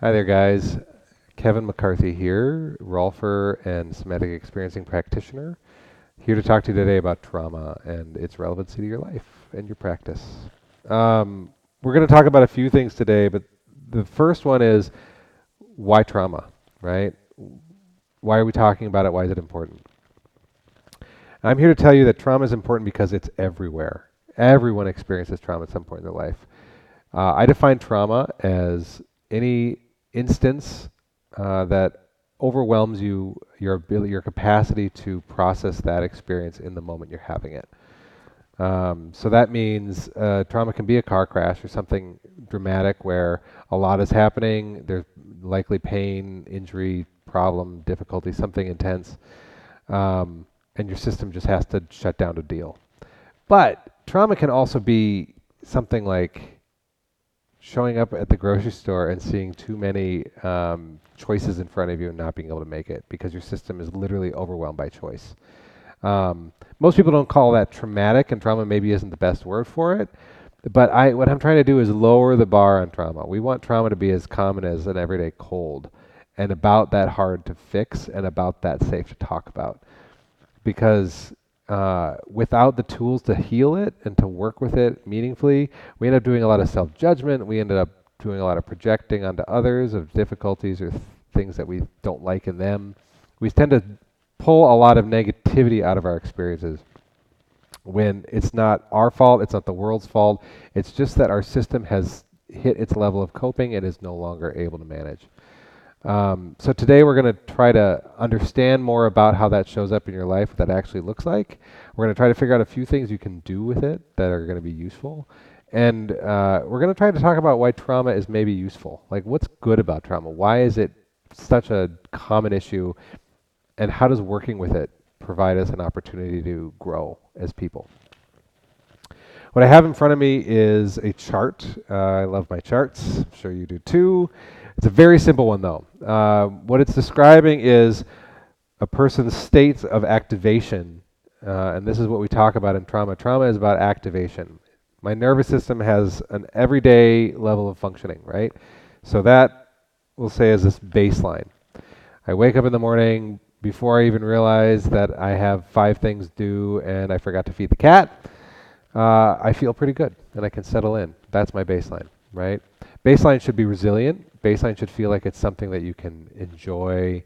Hi there, guys. Kevin McCarthy here, Rolfer and Somatic Experiencing Practitioner, here to talk to you today about trauma and its relevancy to your life and your practice. We're going to talk about a few things today, but the first one is why trauma, right? Why are we talking about it? Why is it important? I'm here to tell you that trauma is important because it's everywhere. Everyone experiences trauma at some point in their life. I define trauma as any instance that overwhelms you, your ability, your capacity to process that experience in the moment you're having it. So that means trauma can be a car crash or something dramatic where a lot is happening. There's likely pain, injury, problem, difficulty, something intense, and your system just has to shut down to deal. But trauma can also be something like showing up at the grocery store and seeing too many choices in front of you and not being able to make it because your system is literally overwhelmed by choice. Most people don't call that traumatic, and trauma maybe isn't the best word for it. But what I'm trying to do is lower the bar on trauma. We want trauma to be as common as an everyday cold, and about that hard to fix, and about that safe to talk about. Because without the tools to heal it and to work with it meaningfully, we end up doing a lot of self-judgment. We ended up doing a lot of projecting onto others of difficulties or things that we don't like in them. We tend to pull a lot of negativity out of our experiences when it's not our fault, it's not the world's fault. It's just that our system has hit its level of coping and is no longer able to manage. So today we're going to try to understand more about how that shows up in your life, what that actually looks like. We're going to try to figure out a few things you can do with it that are going to be useful. And we're going to try to talk about why trauma is maybe useful. Like, what's good about trauma? Why is it such a common issue? And how does working with it provide us an opportunity to grow as people? What I have in front of me is a chart. I love my charts. I'm sure you do too. It's a very simple one, though. What it's describing is a person's states of activation, and this is what we talk about in trauma. Trauma is about activation. My nervous system has an everyday level of functioning, right? So that, we'll say, is this baseline. I wake up in the morning before I even realize that I have 5 things due and I forgot to feed the cat. I feel pretty good and I can settle in. That's my baseline, right? Baseline should be resilient. Baseline should feel like it's something that you can enjoy,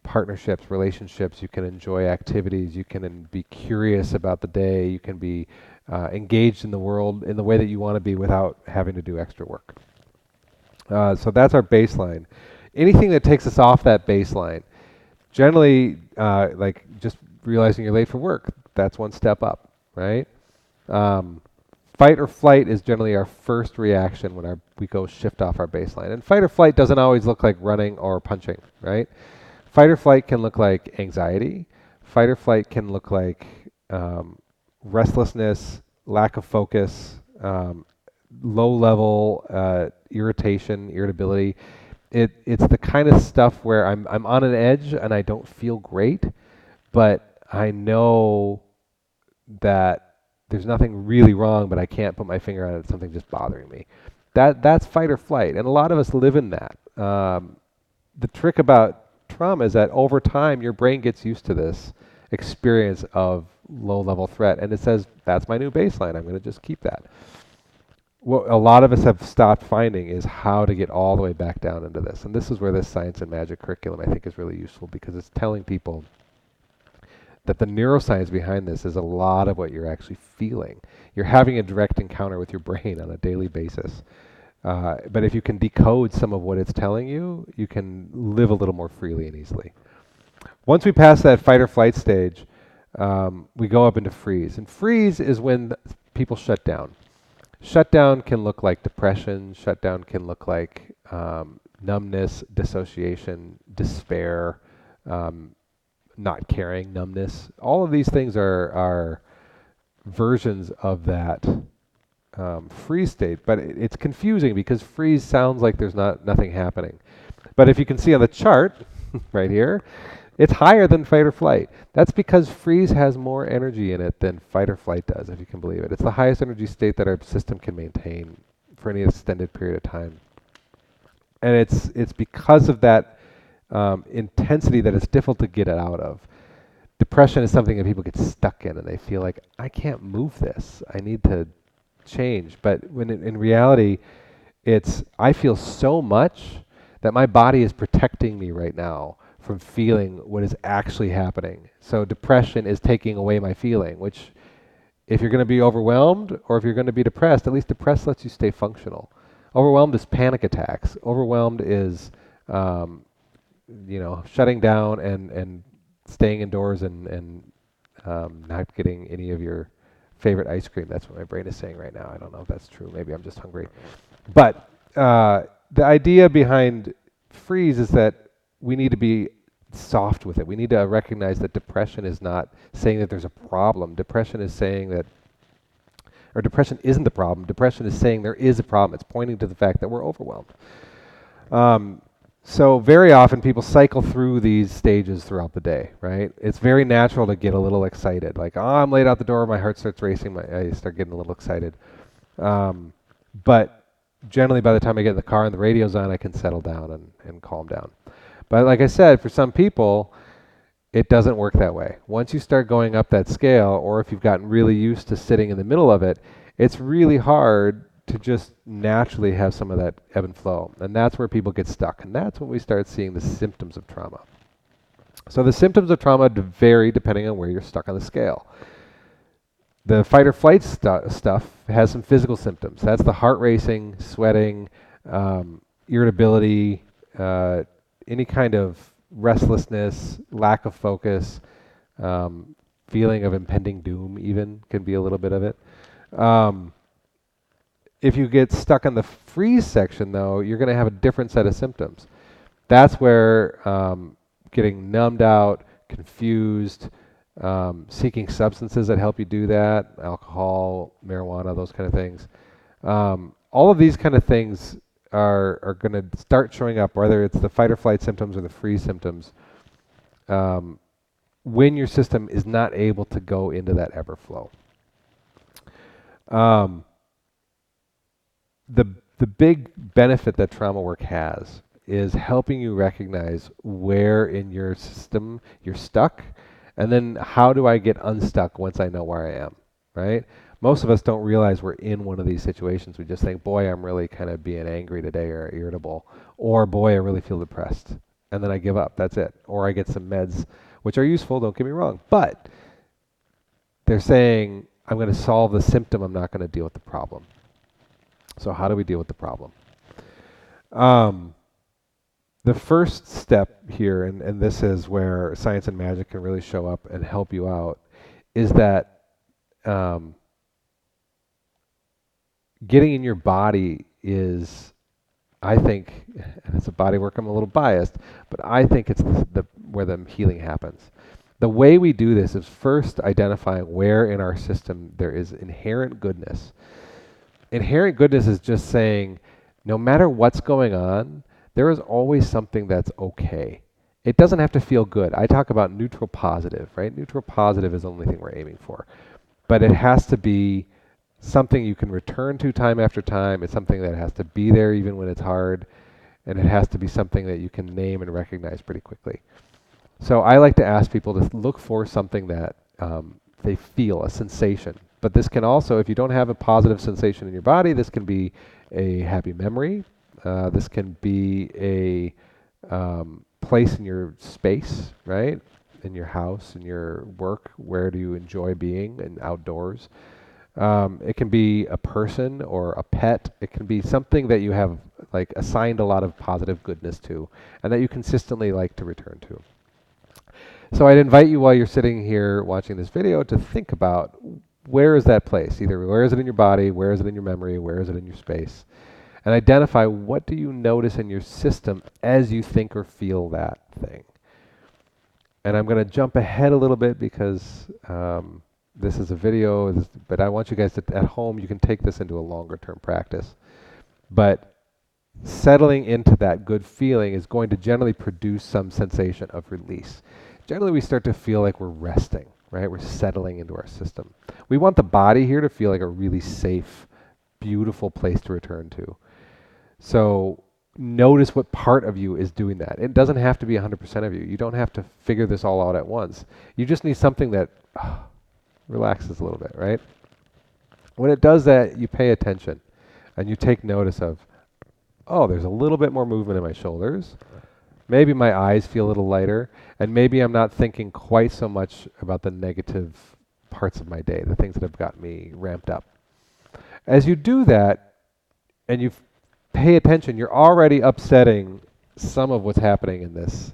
partnerships, relationships. You can enjoy activities. You can be curious about the day. You can be engaged in the world in the way that you want to be without having to do extra work. So that's our baseline. Anything that takes us off that baseline, generally, like just realizing you're late for work, that's one step up, right? Fight or flight is generally our first reaction when we go shift off our baseline. And fight or flight doesn't always look like running or punching, right? Fight or flight can look like anxiety. Fight or flight can look like restlessness, lack of focus, low level irritation, irritability. It's the kind of stuff where I'm on an edge and I don't feel great, but I know that there's nothing really wrong, but I can't put my finger on it. It's something just bothering me. That's fight or flight, and a lot of us live in that. The trick about trauma is that over time, your brain gets used to this experience of low-level threat, and it says, that's my new baseline. I'm going to just keep that. What a lot of us have stopped finding is how to get all the way back down into this. And this is where this science and magic curriculum, I think, is really useful because it's telling people that the neuroscience behind this is a lot of what you're actually feeling. You're having a direct encounter with your brain on a daily basis. But if you can decode some of what it's telling you, you can live a little more freely and easily. Once we pass that fight or flight stage, we go up into freeze. And freeze is when people shut down. Shutdown can look like depression. Shutdown can look like numbness, dissociation, despair, not caring, numbness. All of these things are versions of that freeze state, but it's confusing because freeze sounds like there's nothing happening. But if you can see on the chart right here, it's higher than fight or flight. That's because freeze has more energy in it than fight or flight does, if you can believe it. It's the highest energy state that our system can maintain for any extended period of time. And it's because of that intensity that it's difficult to get it out of. Depression is something that people get stuck in, and they feel like, I can't move this. I need to change. But when in reality, it's, I feel so much that my body is protecting me right now from feeling what is actually happening. So depression is taking away my feeling, which if you're going to be overwhelmed or if you're going to be depressed, at least depressed lets you stay functional. Overwhelmed is panic attacks. Overwhelmed is, shutting down and staying indoors and not getting any of your favorite ice cream. That's what my brain is saying right now. I don't know if that's true. Maybe I'm just hungry. But the idea behind freeze is that we need to be soft with it. We need to recognize that depression is not saying that there's a problem. Depression is saying that, or depression isn't the problem. Depression is saying there is a problem. It's pointing to the fact that we're overwhelmed. So very often people cycle through these stages throughout the day, right? It's very natural to get a little excited. Like, oh, I'm late out the door, my heart starts racing, I start getting a little excited. But generally by the time I get in the car and the radio's on, I can settle down and calm down. But like I said, for some people, it doesn't work that way. Once you start going up that scale, or if you've gotten really used to sitting in the middle of it, it's really hard to just naturally have some of that ebb and flow. And that's where people get stuck. And that's when we start seeing the symptoms of trauma. So the symptoms of trauma vary depending on where you're stuck on the scale. The fight or flight stuff has some physical symptoms. That's the heart racing, sweating, irritability, any kind of restlessness, lack of focus, feeling of impending doom even can be a little bit of it. If you get stuck in the freeze section, though, you're going to have a different set of symptoms. That's where getting numbed out, confused, seeking substances that help you do that, alcohol, marijuana, those kind of things. All of these kind of things are going to start showing up, whether it's the fight or flight symptoms or the freeze symptoms, when your system is not able to go into that ever flow. The big benefit that trauma work has is helping you recognize where in your system you're stuck, and then how do I get unstuck once I know where I am, right? Most of us don't realize we're in one of these situations. We just think, boy, I'm really kind of being angry today or irritable, or boy, I really feel depressed, and then I give up. That's it. Or I get some meds, which are useful, don't get me wrong, but they're saying, I'm going to solve the symptom, I'm not going to deal with the problem. So how do we deal with the problem? The first step here, and this is where science and magic can really show up and help you out, is that getting in your body is, I think, and it's a body work, I'm a little biased, but I think it's where the healing happens. The way we do this is first identifying where in our system there is inherent goodness. Inherent goodness is just saying, no matter what's going on, there is always something that's okay. It doesn't have to feel good. I talk about neutral positive, right? Neutral positive is the only thing we're aiming for. But it has to be something you can return to time after time. It's something that has to be there even when it's hard. And it has to be something that you can name and recognize pretty quickly. So I like to ask people to look for something that they feel, a sensation. But this can also, if you don't have a positive sensation in your body, this can be a happy memory. This can be a place in your space, right? In your house, in your work. Where do you enjoy being and outdoors? It can be a person or a pet. It can be something that you have like assigned a lot of positive goodness to and that you consistently like to return to. So I'd invite you while you're sitting here watching this video to think about, where is that place? Either where is it in your body, where is it in your memory, where is it in your space? And identify, what do you notice in your system as you think or feel that thing? And I'm going to jump ahead a little bit because this is a video, but I want you guys to, at home, you can take this into a longer term practice. But settling into that good feeling is going to generally produce some sensation of release. Generally, we start to feel like we're resting, right? We're settling into our system. We want the body here to feel like a really safe, beautiful place to return to. So notice what part of you is doing that. It doesn't have to be 100% of you. You don't have to figure this all out at once. You just need something that relaxes a little bit, right? When it does that, you pay attention and you take notice of, oh, there's a little bit more movement in my shoulders. Maybe my eyes feel a little lighter, and maybe I'm not thinking quite so much about the negative parts of my day, the things that have got me ramped up. As you do that, and you pay attention, you're already upsetting some of what's happening in this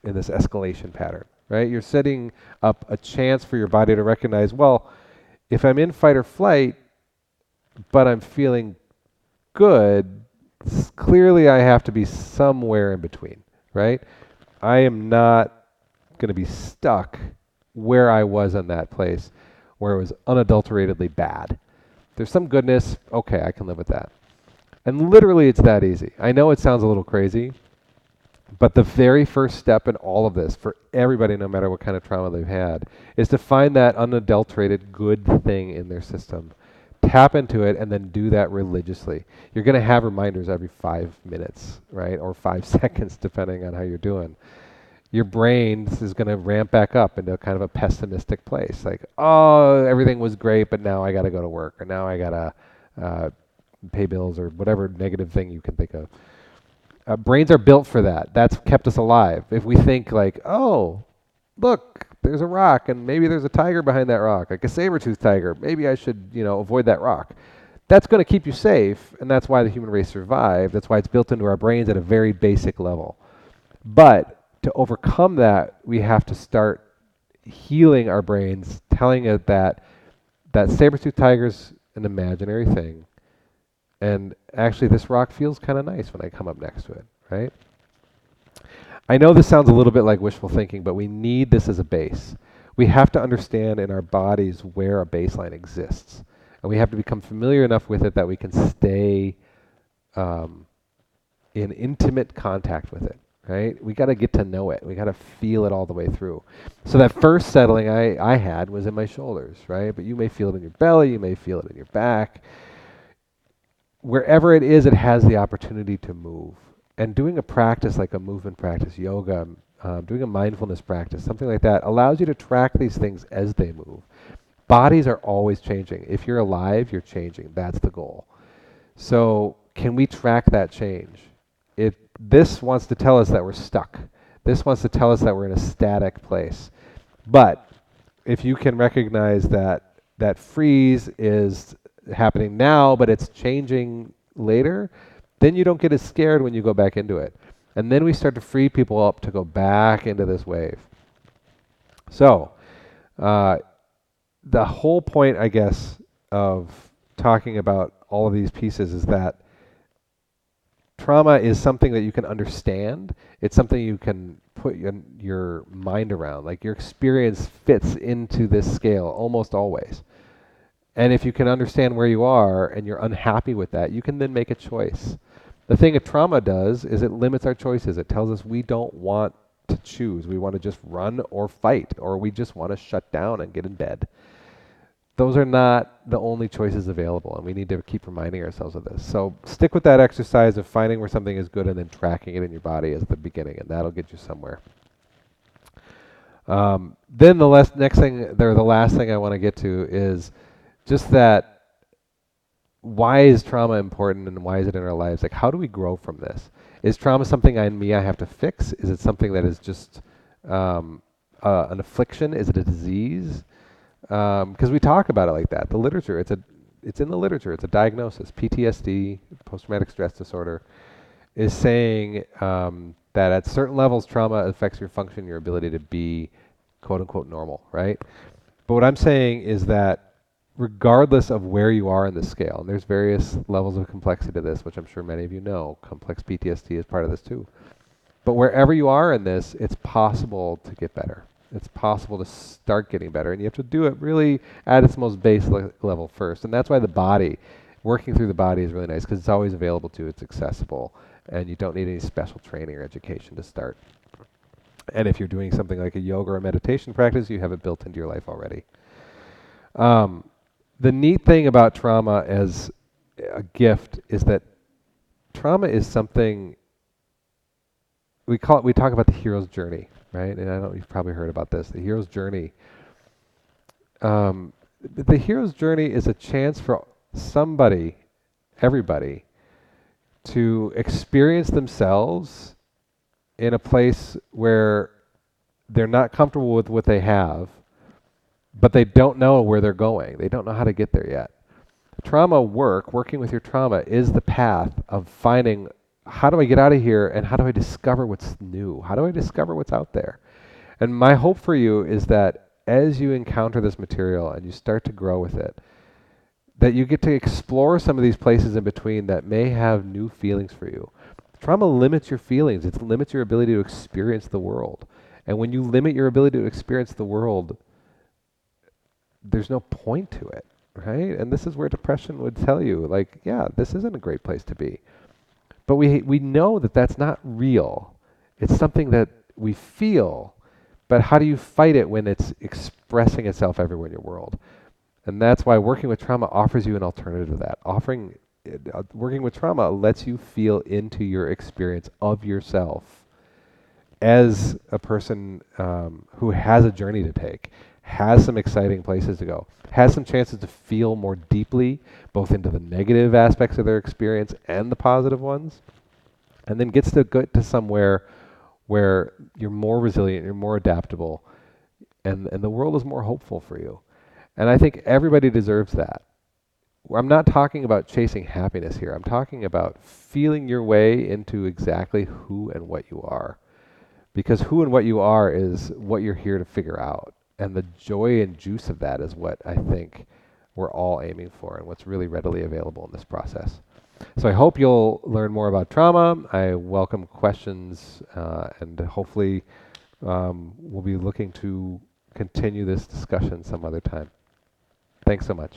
escalation pattern, right? You're setting up a chance for your body to recognize, well, if I'm in fight or flight, but I'm feeling good, clearly I have to be somewhere in between, right? I am not going to be stuck where I was in that place where it was unadulteratedly bad. There's some goodness, okay, I can live with that. And literally it's that easy. I know it sounds a little crazy, but the very first step in all of this for everybody, no matter what kind of trauma they've had, is to find that unadulterated good thing in their system. Tap into it and then do that religiously. You're going to have reminders every 5 minutes, right? Or 5 seconds, depending on how you're doing. Your brain is going to ramp back up into kind of a pessimistic place. Like, oh, everything was great, but now I got to go to work, or now I got to pay bills, or whatever negative thing you can think of. Brains are built for that. That's kept us alive. If we think like, oh, look, there's a rock, and maybe there's a tiger behind that rock, like a saber-toothed tiger. Maybe I should, avoid that rock. That's going to keep you safe, and that's why the human race survived. That's why it's built into our brains at a very basic level. But to overcome that, we have to start healing our brains, telling it that saber-toothed tiger's an imaginary thing, and actually this rock feels kind of nice when I come up next to it, right? I know this sounds a little bit like wishful thinking, but we need this as a base. We have to understand in our bodies where a baseline exists. And we have to become familiar enough with it that we can stay in intimate contact with it, right? We got to get to know it. We got to feel it all the way through. So that first settling I had was in my shoulders, right? But you may feel it in your belly, you may feel it in your back. Wherever it is, it has the opportunity to move. And doing a practice like a movement practice, yoga, doing a mindfulness practice, something like that, allows you to track these things as they move. Bodies are always changing. If you're alive, you're changing. That's the goal. So can we track that change? This wants to tell us that we're stuck. This wants to tell us that we're in a static place. But if you can recognize that freeze is happening now, but it's changing later, then you don't get as scared when you go back into it. And then we start to free people up to go back into this wave. So, the whole point, I guess, of talking about all of these pieces is that trauma is something that you can understand. It's something you can put your mind around. Like your experience fits into this scale almost always. And if you can understand where you are and you're unhappy with that, you can then make a choice. The thing a trauma does is it limits our choices. It tells us we don't want to choose. We want to just run or fight, or we just want to shut down and get in bed. Those are not the only choices available, and we need to keep reminding ourselves of this. So stick with that exercise of finding where something is good and then tracking it in your body as the beginning, and that'll get you somewhere. Then the last thing I want to get to is just that, why is trauma important and why is it in our lives? Like, how do we grow from this? Is trauma something in me I have to fix? Is it something that is just an affliction? Is it a disease? Because we talk about it like that. The literature, it's in the literature. It's a diagnosis. PTSD, post-traumatic stress disorder, is saying that at certain levels, trauma affects your function, your ability to be quote-unquote normal, right? But what I'm saying is that regardless of where you are in the scale, and there's various levels of complexity to this, which I'm sure many of you know, complex PTSD is part of this too. But wherever you are in this, it's possible to get better. It's possible to start getting better, and you have to do it really at its most base level first. And that's why the body, working through the body is really nice, because it's always available to you, it's accessible, and you don't need any special training or education to start. And if you're doing something like a yoga or meditation practice, you have it built into your life already. The neat thing about trauma as a gift is that trauma is something we talk about the hero's journey, right? And I know you've probably heard about this, the hero's journey. The hero's journey is a chance for somebody, everybody, to experience themselves in a place where they're not comfortable with what they have, but they don't know where they're going. They don't know how to get there yet. Working with your trauma, is the path of finding, how do I get out of here and how do I discover what's new? How do I discover what's out there? And my hope for you is that as you encounter this material and you start to grow with it, that you get to explore some of these places in between that may have new feelings for you. Trauma limits your feelings. It limits your ability to experience the world. And when you limit your ability to experience the world, there's no point to it, right? And this is where depression would tell you, like, yeah, this isn't a great place to be. But we know that that's not real. It's something that we feel, but how do you fight it when it's expressing itself everywhere in your world? And that's why working with trauma offers you an alternative to that. Working with trauma lets you feel into your experience of yourself as a person who has a journey to take, has some exciting places to go, has some chances to feel more deeply, both into the negative aspects of their experience and the positive ones, and then gets to get to somewhere where you're more resilient, you're more adaptable, and the world is more hopeful for you. And I think everybody deserves that. I'm not talking about chasing happiness here. I'm talking about feeling your way into exactly who and what you are. Because who and what you are is what you're here to figure out. And the joy and juice of that is what I think we're all aiming for and what's really readily available in this process. So I hope you'll learn more about trauma. I welcome questions, and hopefully we'll be looking to continue this discussion some other time. Thanks so much.